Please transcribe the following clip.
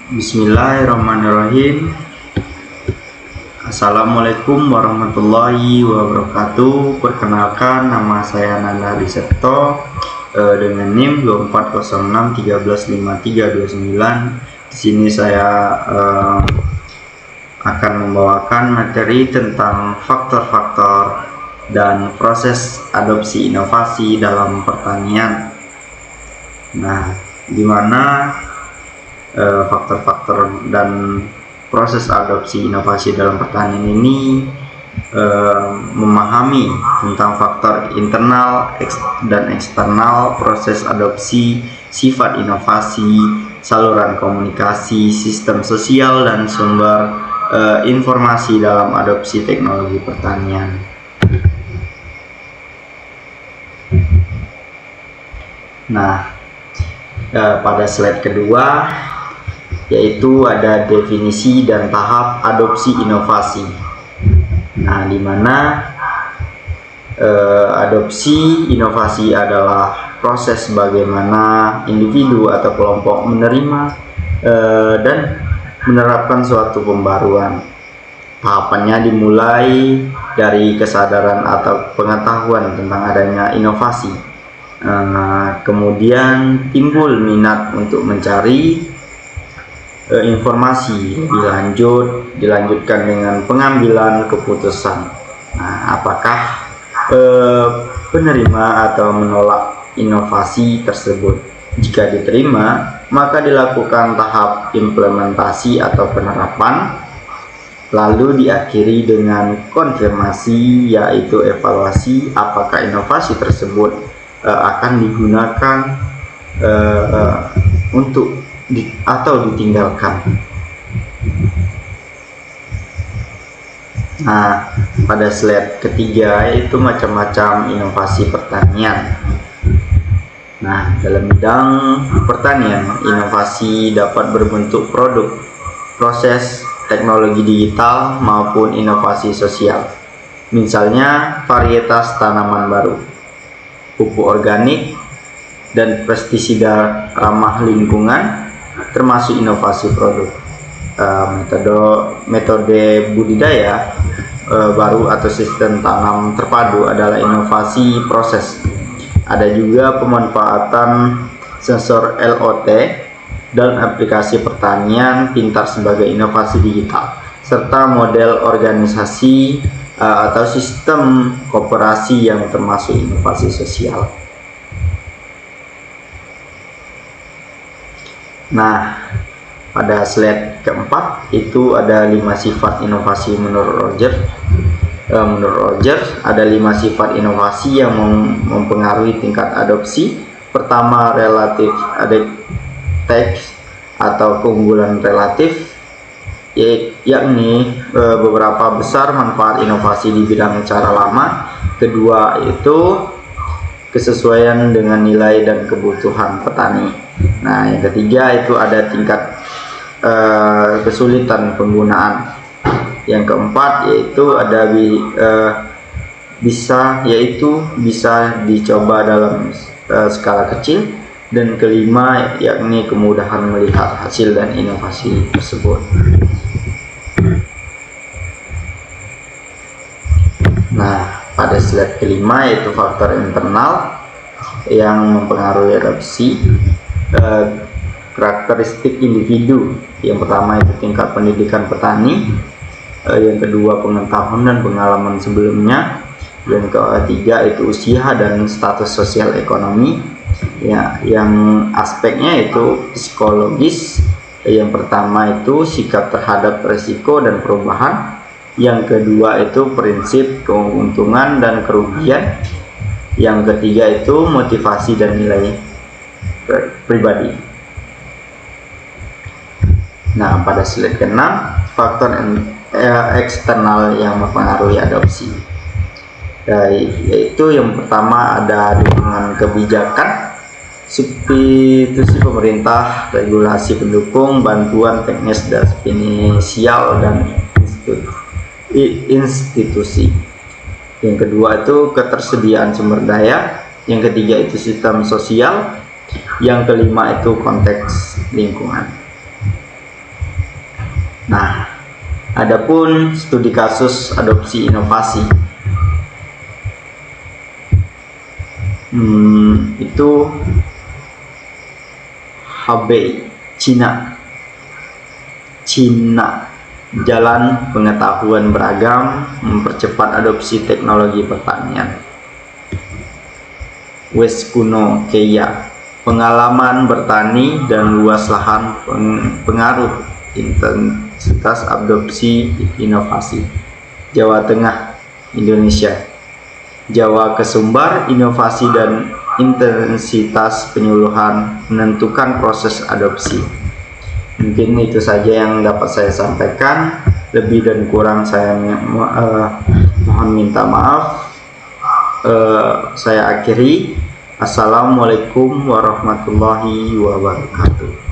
Bismillahirrahmanirrahim. Assalamualaikum warahmatullahi wabarakatuh. Perkenalkan, nama saya Nanda Riseto dengan NIM 2406135329. Di sini saya akan membawakan materi tentang faktor-faktor dan proses adopsi inovasi dalam pertanian. Nah, di mana faktor-faktor dan proses adopsi inovasi dalam pertanian ini memahami tentang faktor internal dan eksternal proses adopsi, sifat inovasi, saluran komunikasi, sistem sosial, dan sumber informasi dalam adopsi teknologi pertanian. Nah, pada slide kedua yaitu ada definisi dan tahap adopsi inovasi. Nah, di mana adopsi inovasi adalah proses bagaimana individu atau kelompok menerima dan menerapkan suatu pembaruan. Tahapannya dimulai dari kesadaran atau pengetahuan tentang adanya inovasi. Kemudian timbul minat untuk mencari informasi lebih lanjut, dilanjutkan dengan pengambilan keputusan. Nah, apakah penerima atau menolak inovasi tersebut? Jika diterima, maka dilakukan tahap implementasi atau penerapan, lalu diakhiri dengan konfirmasi, yaitu evaluasi apakah inovasi tersebut akan digunakan untuk atau ditinggalkan. Nah, pada slide ketiga itu macam-macam inovasi pertanian. Nah, dalam bidang pertanian, inovasi dapat berbentuk produk, proses, teknologi digital, maupun inovasi sosial. Misalnya varietas tanaman baru, pupuk organik, dan pestisida ramah lingkungan, termasuk inovasi produk. Metode budidaya baru atau sistem tanam terpadu adalah inovasi proses. Ada juga pemanfaatan sensor LOT dan aplikasi pertanian pintar sebagai inovasi digital, serta model organisasi atau sistem koperasi yang termasuk inovasi sosial. Nah, pada slide keempat itu ada 5 sifat inovasi menurut Roger. Menurut Roger ada 5 sifat inovasi yang mempengaruhi tingkat adopsi. Pertama, relatif advantage atau keunggulan relatif, yakni beberapa besar manfaat inovasi di bidang cara lama. Kedua itu kesesuaian dengan nilai dan kebutuhan petani. Nah, yang ketiga itu ada tingkat kesulitan penggunaan. Yang keempat yaitu ada bisa dicoba dalam skala kecil. Dan kelima yakni kemudahan melihat hasil dan inovasi tersebut. Nah, pada slide kelima yaitu faktor internal yang mempengaruhi adopsi. Karakteristik individu, yang pertama itu tingkat pendidikan petani, yang kedua pengetahuan dan pengalaman sebelumnya, yang ketiga itu usia dan status sosial ekonomi, ya, yang aspeknya itu psikologis. Yang pertama itu sikap terhadap risiko dan perubahan, yang kedua itu prinsip keuntungan dan kerugian, yang ketiga itu motivasi dan nilai pribadi. Nah, pada slide ke-6 faktor eksternal yang mempengaruhi adopsi, yaitu yang pertama ada dukungan kebijakan, substitusi pemerintah, regulasi pendukung, bantuan teknis dan finansial, dan institusi. Yang kedua itu ketersediaan sumber daya, yang ketiga itu sistem sosial, yang kelima itu konteks lingkungan. Nah, adapun studi kasus adopsi inovasi, itu Hebei, Cina, jalan pengetahuan beragam mempercepat adopsi teknologi pertanian. West kuno Keia, pengalaman bertani dan luas lahan pengaruh intensitas adopsi inovasi. Jawa Tengah, Indonesia. Jawa Kesumbar, inovasi dan intensitas penyuluhan menentukan proses adopsi. Mungkin itu saja yang dapat saya sampaikan. Lebih dan kurang saya mohon minta maaf. Saya akhiri. Assalamualaikum warahmatullahi wabarakatuh.